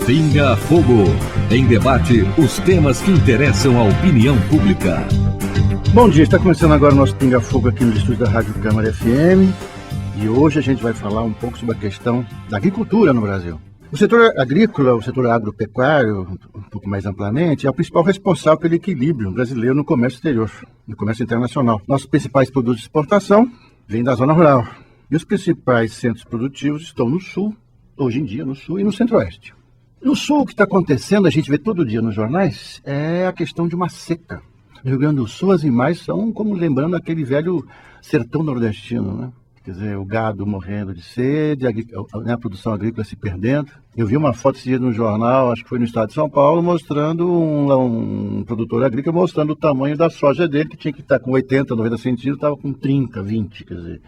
Pinga Fogo. Em debate, os temas que interessam a opinião pública. Bom dia, está começando agora o nosso Pinga Fogo aqui no estúdio da Rádio Câmara FM. E hoje a gente vai falar um pouco sobre a questão da agricultura no Brasil. O setor agrícola, o setor agropecuário, um pouco mais amplamente, é o principal responsável pelo equilíbrio brasileiro no comércio exterior, no comércio internacional. Nossos principais produtos de exportação vêm da zona rural. E os principais centros produtivos estão no sul, hoje em dia no sul e no centro-oeste. No sul, o que está acontecendo, a gente vê todo dia nos jornais, é a questão de uma seca. No Rio Grande do Sul, as imagens são como lembrando aquele velho sertão nordestino, né? Quer dizer, o gado morrendo de sede, a produção agrícola se perdendo. Eu vi uma foto esse dia no jornal, acho que foi no estado de São Paulo, mostrando um produtor agrícola, mostrando o tamanho da soja dele, que tinha que estar com 80, 90 centímetros, estava com 30, 20, quer dizer,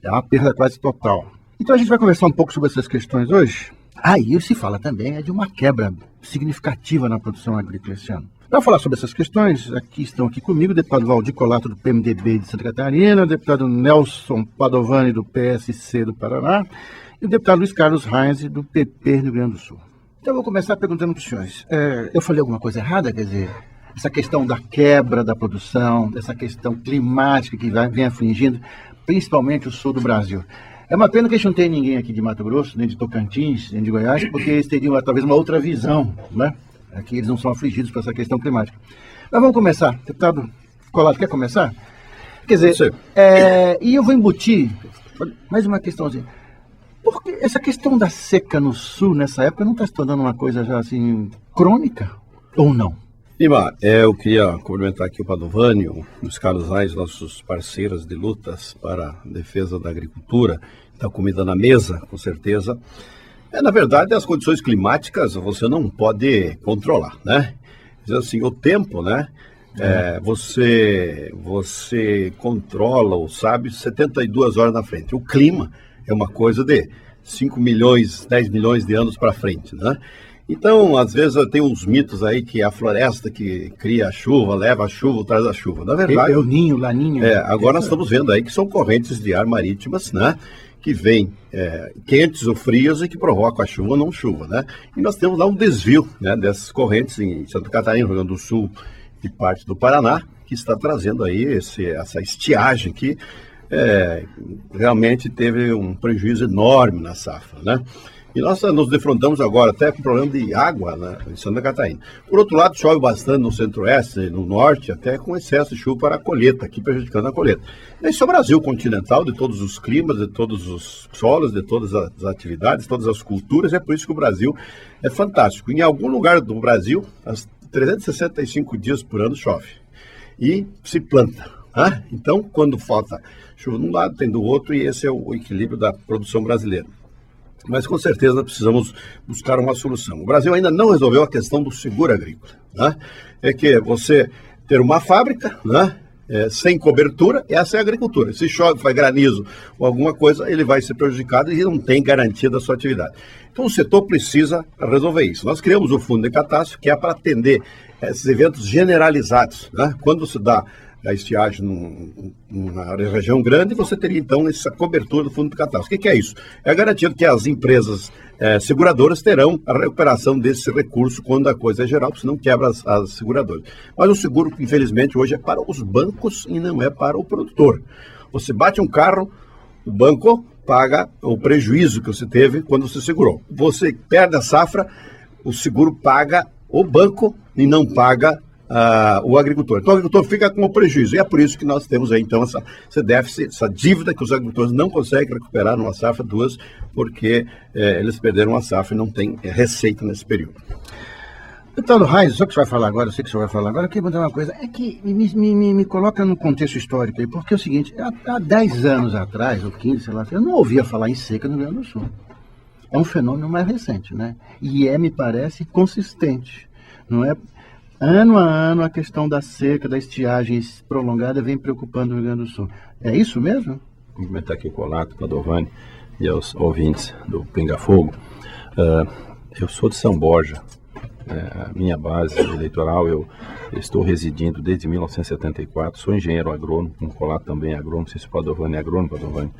é uma perda quase total. Então a gente vai conversar um pouco sobre essas questões hoje. Aí se fala também de uma quebra significativa na produção agrícola esse ano. Para falar sobre essas questões, estão aqui comigo o deputado Valdir Colato, do PMDB de Santa Catarina, o deputado Nelson Padovani, do PSC do Paraná, e o deputado Luiz Carlos Reis, do PP do Rio Grande do Sul. Então eu vou começar perguntando para os senhores. Eu falei alguma coisa errada? Quer dizer, essa questão da quebra da produção, essa questão climática que vem afligindo, principalmente o sul do Brasil. É uma pena que a gente não tem ninguém aqui de Mato Grosso, nem de Tocantins, nem de Goiás, porque eles teriam talvez uma outra visão, né? Aqui eles não são afligidos por essa questão climática. Mas vamos começar. Deputado Colato, quer começar? Quer dizer, e eu vou embutir mais uma questãozinha. Porque essa questão da seca no sul, nessa época, não está se tornando uma coisa já assim, crônica? Ou não? Lima, eu queria cumprimentar aqui o Padovani, os Carlos Reis, nossos parceiros de lutas para a defesa da agricultura, da comida na mesa, com certeza. Na verdade, as condições climáticas você não pode controlar, né? Diz assim, o tempo, né? Você controla ou sabe 72 horas na frente. O clima é uma coisa de 5 milhões, 10 milhões de anos para frente, né? Então, às vezes, tem uns mitos aí que a floresta que cria a chuva, leva a chuva, traz a chuva. Na verdade... É o ninho, laninho. Agora nós estamos vendo aí que são correntes de ar marítimas, né? Que vêm quentes ou frias e que provocam a chuva ou não chuva, né? E nós temos lá um desvio, né, dessas correntes em Santa Catarina, Rio Grande do Sul e parte do Paraná, que está trazendo aí essa estiagem que realmente teve um prejuízo enorme na safra, né? E nós nos defrontamos agora até com problema de água, né, em Santa Catarina. Por outro lado, chove bastante no centro-oeste, no norte, até com excesso de chuva para a colheita, aqui prejudicando a colheita. Esse é o Brasil continental, de todos os climas, de todos os solos, de todas as atividades, todas as culturas, é por isso que o Brasil é fantástico. Em algum lugar do Brasil, 365 dias por ano chove e se planta. Né? Então, quando falta chuva de um lado, tem do outro, e esse é o equilíbrio da produção brasileira. Mas com certeza nós precisamos buscar uma solução. O Brasil ainda não resolveu a questão do seguro agrícola, né? É que você ter uma fábrica, né, sem cobertura, essa é a agricultura. Se chove, faz granizo ou alguma coisa, ele vai ser prejudicado e não tem garantia da sua atividade. Então o setor precisa resolver isso. Nós criamos o Fundo de Catástrofe, que é para atender esses eventos generalizados, né? Quando se dá a estiagem numa região grande, você teria então essa cobertura do fundo de catástrofe. O que é isso? É garantido que as empresas seguradoras terão a recuperação desse recurso quando a coisa é geral, porque senão quebra as seguradoras. Mas o seguro, infelizmente, hoje é para os bancos e não é para o produtor. Você bate um carro, o banco paga o prejuízo que você teve quando você segurou. Você perde a safra, o seguro paga o banco e não paga o agricultor. Então o agricultor fica com o prejuízo, e é por isso que nós temos aí então esse déficit, essa dívida que os agricultores não conseguem recuperar numa safra, duas, porque eles perderam a safra e não tem receita nesse período. Deputado Reis, só que você vai falar agora, eu sei que você vai falar agora, eu queria perguntar uma coisa, é que me coloca no contexto histórico aí, porque é o seguinte, há 10 anos atrás, ou 15, sei lá, eu não ouvia falar em seca no Rio Grande do Sul. É um fenômeno mais recente, né? E me parece, consistente, não é? Ano a ano, a questão da seca, da estiagem prolongada vem preocupando o Rio Grande do Sul. É isso mesmo? Vou cumprimentar aqui o Colato, Padovani e aos ouvintes do Pinga Fogo. Eu sou de São Borja. A minha base eleitoral, eu estou residindo desde 1974. Sou engenheiro agrônomo, o Colato também é agrônomo. Não sei se o Padovani é agrônomo, Padovani.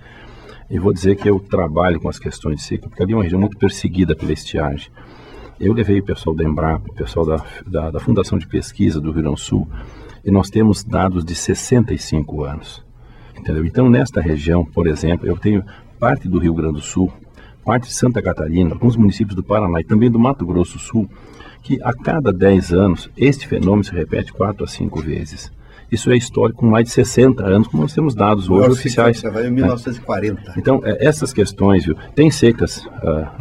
E vou dizer que eu trabalho com as questões de seca, porque ali é uma região muito perseguida pela estiagem. Eu levei o pessoal da Embrapa, o pessoal da Fundação de Pesquisa do Rio Grande do Sul, e nós temos dados de 65 anos. Entendeu? Então, nesta região, por exemplo, eu tenho parte do Rio Grande do Sul, parte de Santa Catarina, alguns municípios do Paraná e também do Mato Grosso do Sul, que a cada 10 anos, este fenômeno se repete 4 a 5 vezes. Isso é histórico com mais de 60 anos, como nós temos dados hoje oficiais. Vai em 1940. Então, essas questões, viu, tem secas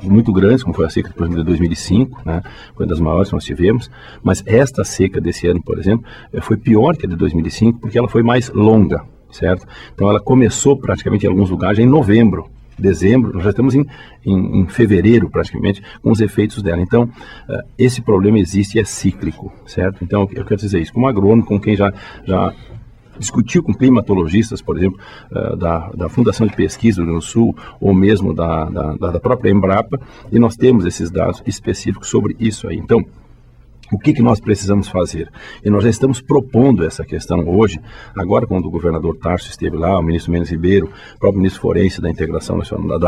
muito grandes, como foi a seca, por exemplo, de 2005, né, foi uma das maiores que nós tivemos, mas esta seca desse ano, por exemplo, foi pior que a de 2005, porque ela foi mais longa, certo? Então, ela começou praticamente em alguns lugares em novembro, dezembro, nós já estamos em fevereiro praticamente com os efeitos dela. Então, esse problema existe e é cíclico, certo? Então, eu quero dizer isso, como agrônomo, com quem já discutiu com climatologistas, por exemplo, da Fundação de Pesquisa do Rio Grande do Sul, ou mesmo da própria Embrapa, e nós temos esses dados específicos sobre isso aí. Então, o que nós precisamos fazer? E nós já estamos propondo essa questão hoje, agora quando o governador Tarso esteve lá, o ministro Menes Ribeiro, o próprio ministro Forense da Integração Nacional,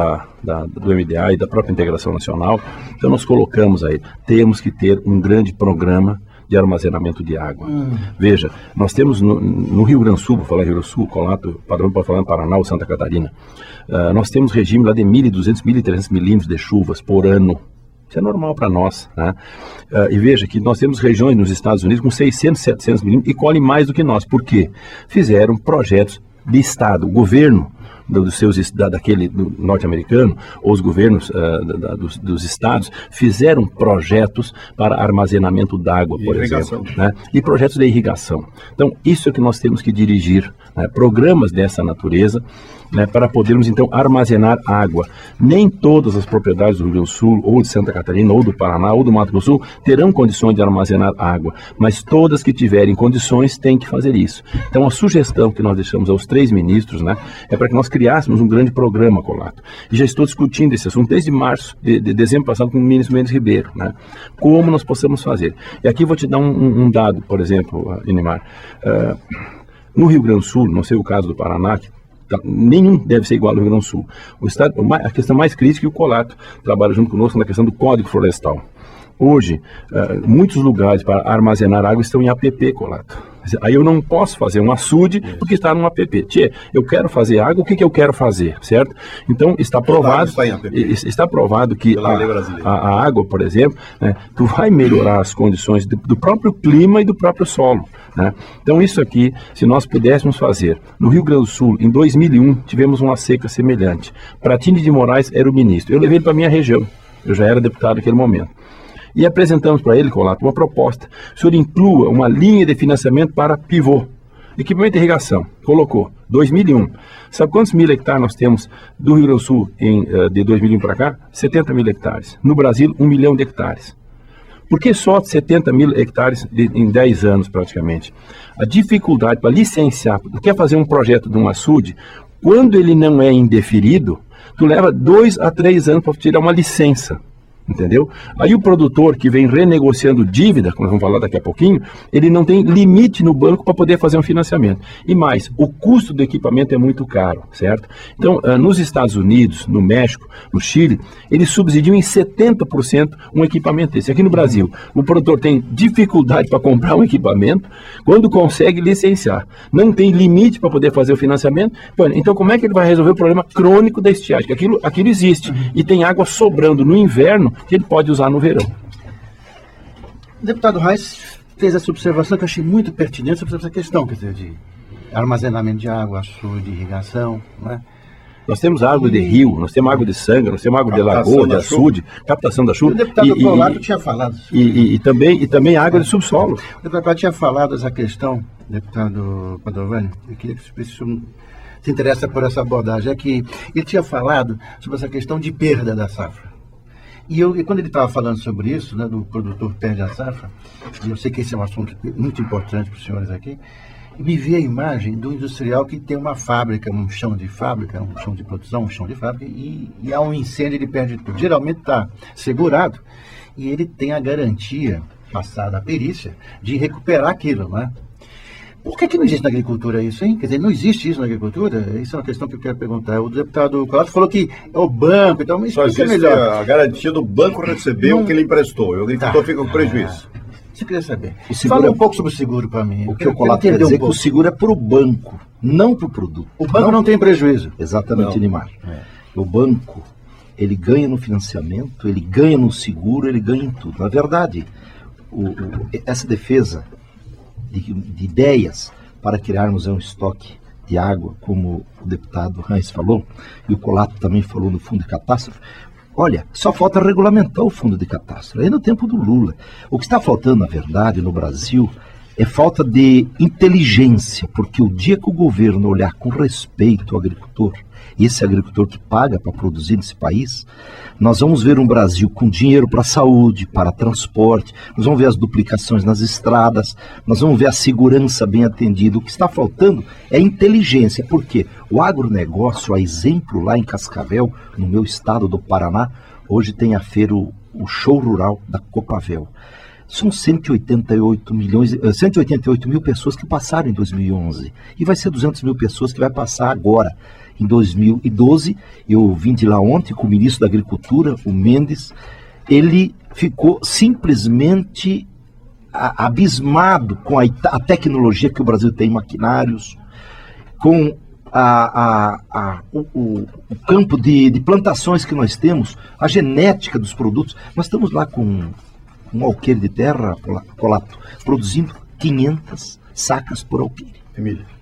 do MDA e da própria Integração Nacional, então nós colocamos aí, temos que ter um grande programa de armazenamento de água. Veja, nós temos no Rio Grande do Sul, vou falar Rio Grande do Sul, Colato, padrão para falar em Paraná ou Santa Catarina, nós temos regime lá de 1.200, 1.300 milímetros de chuvas por ano. Isso é normal para nós, né? E veja que nós temos regiões nos Estados Unidos com 600, 700 milímetros e colhem mais do que nós. Por quê? Fizeram projetos de Estado. O governo daquele norte-americano, ou os governos dos estados, fizeram projetos para armazenamento d'água, por exemplo, né? E projetos de irrigação. Então, isso é que nós temos que dirigir, né? Programas dessa natureza, né, para podermos então armazenar água. Nem todas as propriedades do Rio Grande do Sul, ou de Santa Catarina, ou do Paraná, ou do Mato Grosso do Sul terão condições de armazenar água, mas todas que tiverem condições têm que fazer isso. Então a sugestão que nós deixamos aos 3 ministros, né, é para que nós criássemos um grande programa, Colato. E já estou discutindo esse assunto desde março, de dezembro passado, com o ministro Menes Ribeiro, né, como nós possamos fazer. E aqui vou te dar um dado, por exemplo, Inimar. No Rio Grande do Sul, não sei o caso do Paraná, nenhum deve ser igual ao Rio Grande do Sul. A questão mais crítica é que o Colato trabalha junto conosco na questão do Código Florestal. Hoje, muitos lugares para armazenar água estão em APP, Colato. Aí eu não posso fazer um açude porque está num APP. Tchê, eu quero fazer água, o que eu quero fazer, certo? Então, está provado que a água, por exemplo, né, tu vai melhorar as condições do próprio clima e do próprio solo, né? Então, isso aqui, se nós pudéssemos fazer. No Rio Grande do Sul, em 2001, tivemos uma seca semelhante. Pratini de Moraes era o ministro. Eu levei ele para a minha região. Eu já era deputado naquele momento. E apresentamos para ele, Colato, uma proposta. O senhor inclua uma linha de financiamento para pivô, equipamento de irrigação. Colocou, 2001. Sabe quantos mil hectares nós temos do Rio Grande do Sul de 2001 para cá? 70 mil hectares. No Brasil, 1 milhão de hectares. Por que só 70 mil hectares em 10 anos, praticamente? A dificuldade para licenciar, tu quer fazer um projeto de um açude, quando ele não é indeferido, tu leva 2 a 3 anos para tirar uma licença. Entendeu? Aí o produtor que vem renegociando dívida, como nós vamos falar daqui a pouquinho, ele não tem limite no banco para poder fazer um financiamento. E mais, o custo do equipamento é muito caro, certo? Então, nos Estados Unidos, no México, no Chile, eles subsidiam em 70% um equipamento desse. Aqui no Brasil, o produtor tem dificuldade para comprar um equipamento, quando consegue licenciar. Não tem limite para poder fazer o financiamento. Então, como é que ele vai resolver o problema crônico da estiagem? Aquilo existe. E tem água sobrando no inverno, que ele pode usar no verão. O deputado Reis fez essa observação que eu achei muito pertinente sobre essa questão, quer dizer, de armazenamento de água, açude, irrigação, não é? Nós temos água de rio, nós temos água de sangue, nós temos água de lagoa, de açude, captação da chuva. O deputado Colato tinha falado. E também água de subsolo. O deputado tinha falado essa questão, deputado Padovani, eu queria que o senhor se interessa por essa abordagem, é que ele tinha falado sobre essa questão de perda da safra. E quando ele estava falando sobre isso, né, do produtor perde a safra, e eu sei que esse é um assunto muito importante para os senhores aqui, me veio a imagem do industrial que tem uma fábrica, um chão de fábrica, um chão de produção, um chão de fábrica, e há um incêndio, ele perde tudo. Geralmente está segurado e ele tem a garantia, passada a perícia, de recuperar aquilo, né? Por que não existe na agricultura isso, hein? Quer dizer, não existe isso na agricultura? Isso é uma questão que eu quero perguntar. O deputado Colato falou que é o banco, então me Só explica existe melhor. a garantia do banco receber o que ele emprestou. E o agricultor fica com prejuízo. Você queria saber? O seguro Fala um pouco sobre o seguro para mim. O que o Colato quer dizer é que o seguro é para o banco, não para o produto. O banco não tem prejuízo. Exatamente, Neymar. O banco, ele ganha no financiamento, ele ganha no seguro, ele ganha em tudo. Na verdade, essa defesa de ideias para criarmos um estoque de água, como o deputado Reis falou, e o Colato também falou no fundo de catástrofe. Olha, só falta regulamentar o fundo de catástrofe, aí no tempo do Lula. O que está faltando, na verdade, no Brasil, é falta de inteligência, porque o dia que o governo olhar com respeito ao agricultor, esse agricultor que paga para produzir nesse país, nós vamos ver um Brasil com dinheiro para saúde, para transporte, nós vamos ver as duplicações nas estradas, nós vamos ver a segurança bem atendida. O que está faltando é inteligência, porque o agronegócio, a exemplo lá em Cascavel, no meu estado do Paraná, hoje tem a feira, o show rural da Copavel. São 188 mil pessoas que passaram em 2011 e vai ser 200 mil pessoas que vai passar agora. Em 2012, eu vim de lá ontem com o ministro da Agricultura, o Mendes, ele ficou simplesmente abismado com a tecnologia que o Brasil tem, maquinários, com o campo de plantações que nós temos, a genética dos produtos. Nós estamos lá com um alqueire de terra, Colato, produzindo 500 sacas por alqueire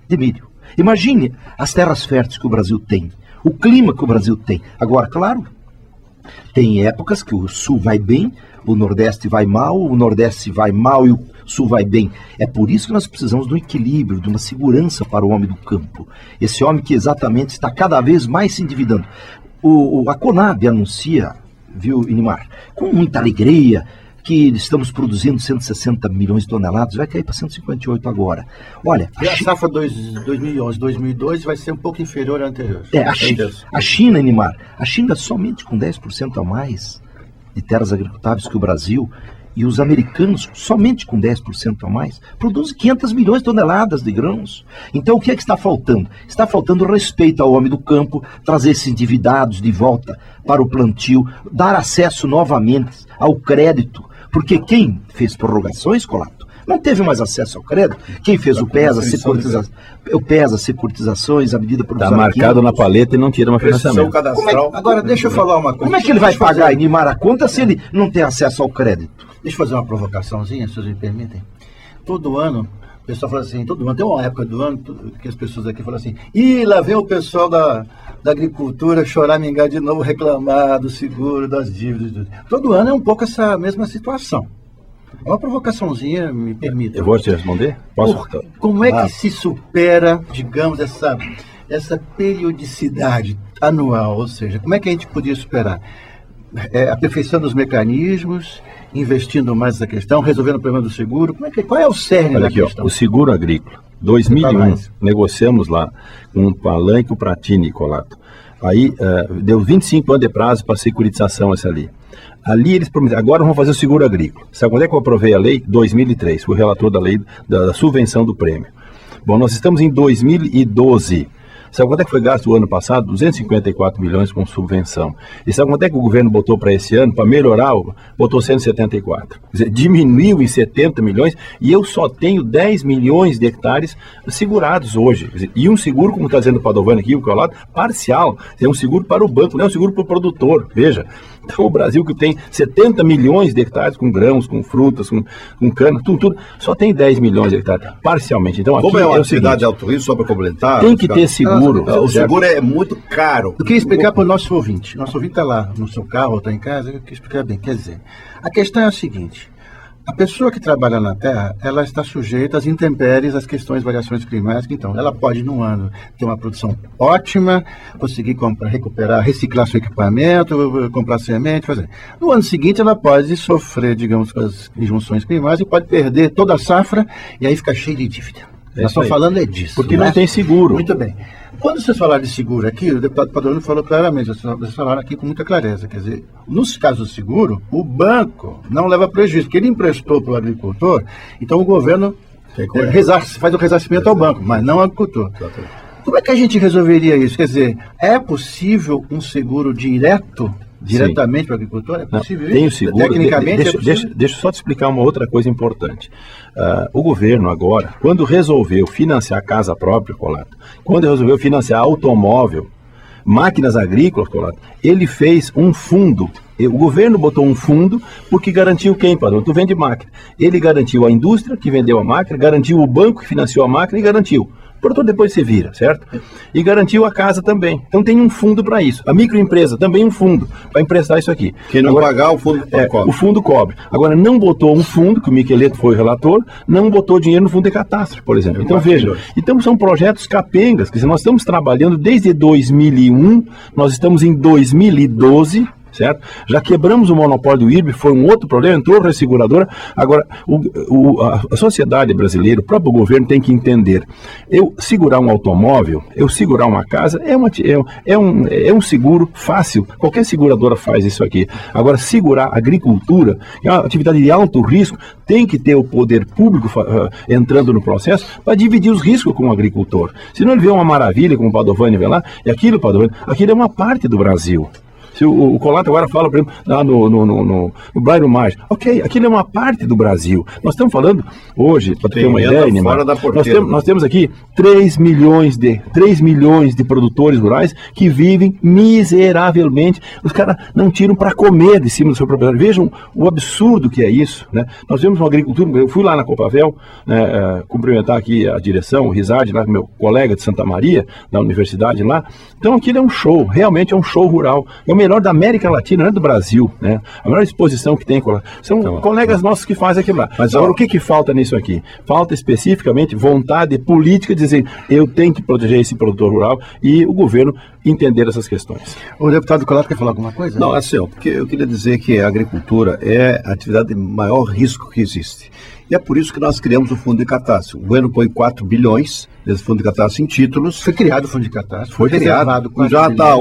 de milho. Imagine as terras férteis que o Brasil tem, o clima que o Brasil tem. Agora, claro, tem épocas que o sul vai bem, o nordeste vai mal, o nordeste vai mal e o sul vai bem. É por isso que nós precisamos de um equilíbrio, de uma segurança para o homem do campo. Esse homem que exatamente está cada vez mais se endividando. A Conab anuncia, viu, Inimar, com muita alegria, que estamos produzindo 160 milhões de toneladas, vai cair para 158 agora. Olha, E a safra 2011, 2012 vai ser um pouco inferior à anterior. A China, Neymar, a China somente com 10% a mais de terras agricultáveis que o Brasil, e os americanos somente com 10% a mais, produzem 500 milhões de toneladas de grãos. Então o que é que está faltando? Está faltando respeito ao homem do campo, trazer esses endividados de volta para o plantio, dar acesso novamente ao crédito, porque quem fez prorrogações, Colato, não teve mais acesso ao crédito. Quem fez o PES, as securitizações, a medida Está marcado na paleta e não tira uma financiamento. Agora, deixa eu falar uma coisa. Como é que ele vai pagar e nimar a conta se ele não tem acesso ao crédito? Deixa eu fazer uma provocaçãozinha, se vocês me permitem. Todo ano, o pessoal fala assim, todo ano, tem uma época do ano que as pessoas aqui falam assim, lá vem o pessoal da agricultura choramingar de novo, reclamar do seguro, das dívidas. Todo ano é um pouco essa mesma situação. Uma provocaçãozinha, me permita. Eu vou te responder? Posso? Como é que se supera, digamos, essa periodicidade anual? Ou seja, como é que a gente podia superar? Aperfeiçoando os mecanismos, investindo mais nessa questão, resolvendo o problema do seguro. Qual é o cerne da questão? O seguro agrícola. 2001, negociamos lá com o Palanque e o Pratini, Colato. Aí deu 25 anos de prazo para securitização essa ali. Ali eles prometeram, agora vamos fazer o seguro agrícola. Sabe quando é que eu aprovei a lei? 2003, fui relator da lei da subvenção do prêmio. Bom, nós estamos em 2012. Sabe quanto é que foi gasto o ano passado? 254 milhões com subvenção. E sabe quanto é que o governo botou para esse ano, para melhorar? Botou 174. Quer dizer, diminuiu em 70 milhões e eu só tenho 10 milhões de hectares segurados hoje. Quer dizer, e um seguro, como está dizendo o Padovani aqui, o que é o lado, parcial. É um seguro para o banco, não é um seguro para o produtor. Veja, então o Brasil que tem 70 milhões de hectares com grãos, com frutas, com cana, tudo, só tem 10 milhões de hectares, parcialmente. Então, aqui como é uma o seguinte, atividade de alto risco, só para complementar? tem que ter seguro. O seguro é muito caro. Eu queria explicar para o nosso ouvinte. Nosso ouvinte está lá no seu carro ou está em casa, eu queria explicar bem. Quer dizer, a questão é a seguinte: a pessoa que trabalha na terra, ela está sujeita às intempéries, às questões de variações climáticas. Então, ela pode, num ano, ter uma produção ótima, conseguir recuperar, reciclar seu equipamento, comprar semente, fazer. No ano seguinte, ela pode sofrer, digamos, com as injunções climáticas e pode perder toda a safra e aí fica cheio de dívida. Nós estamos falando disso. Porque não tem seguro. Muito bem. Quando vocês falaram de seguro aqui, o deputado Padovani falou claramente, vocês falaram aqui com muita clareza, quer dizer, nos casos do seguro, o banco não leva prejuízo, porque ele emprestou para o agricultor, então o governo faz o ressarcimento ao banco, mas não ao agricultor. Exatamente. Como é que a gente resolveria isso? Quer dizer, é possível um seguro diretamente para o agricultor? É possível tem o isso? seguro. Tecnicamente é possível? Deixa eu só te explicar uma outra coisa importante. O governo agora, quando resolveu financiar casa própria, Colato, quando resolveu financiar automóvel, máquinas agrícolas, Colato, ele fez um fundo. O governo botou um fundo porque garantiu quem, padrão? Tu vende máquina. Ele garantiu a indústria que vendeu a máquina, garantiu o banco que financiou a máquina e garantiu. O produtor depois se vira, certo? E garantiu a casa também. Então tem um fundo para isso. A microempresa também um fundo para emprestar isso aqui. Quem não pagar, o fundo cobre. O fundo cobre. Agora, não botou um fundo, que o Micheleto foi o relator, não botou dinheiro no fundo de catástrofe, por exemplo. Então, veja, então são projetos capengas, que nós estamos trabalhando desde 2001, nós estamos em 2012, certo? Já quebramos o monopólio do IRB, foi um outro problema, entrou a resseguradora. Agora, a sociedade brasileira, o próprio governo tem que entender, eu segurar um automóvel, eu segurar uma casa, é um seguro fácil, qualquer seguradora faz isso aqui. Agora, segurar a agricultura, é uma atividade de alto risco, tem que ter o poder público entrando no processo para dividir os riscos com o agricultor. Senão ele vê uma maravilha, como o Padovani vê lá, e aquilo é uma parte do Brasil. Se o Colato agora fala, por exemplo, lá no Bairro Mágico, ok, aquilo é uma parte do Brasil. Nós estamos falando hoje, para ter uma ideia, nós temos aqui 3 milhões de produtores rurais que vivem miseravelmente. Os caras não tiram para comer de cima do seu proprietário. Vejam o absurdo que é isso, né? Nós vemos uma agricultura, eu fui lá na Copavel, cumprimentar aqui a direção, o Rizardi, lá, meu colega de Santa Maria, da universidade lá. Então aquilo é um show, realmente é um show rural. É o melhor da América Latina, não é do Brasil, né? A melhor exposição que tem, são colegas nossos que fazem aquilo lá. Mas agora, o que falta nisso aqui? Falta especificamente vontade política de dizer, eu tenho que proteger esse produtor rural e o governo entender essas questões. O deputado Colato quer falar alguma coisa? Não, assim, porque eu queria dizer que a agricultura é a atividade de maior risco que existe. E é por isso que nós criamos o Fundo de Catástrofe. O governo põe 4 bilhões nesse Fundo de Catástrofe em títulos. Foi criado o Fundo de Catástrofe. Foi criado. Já está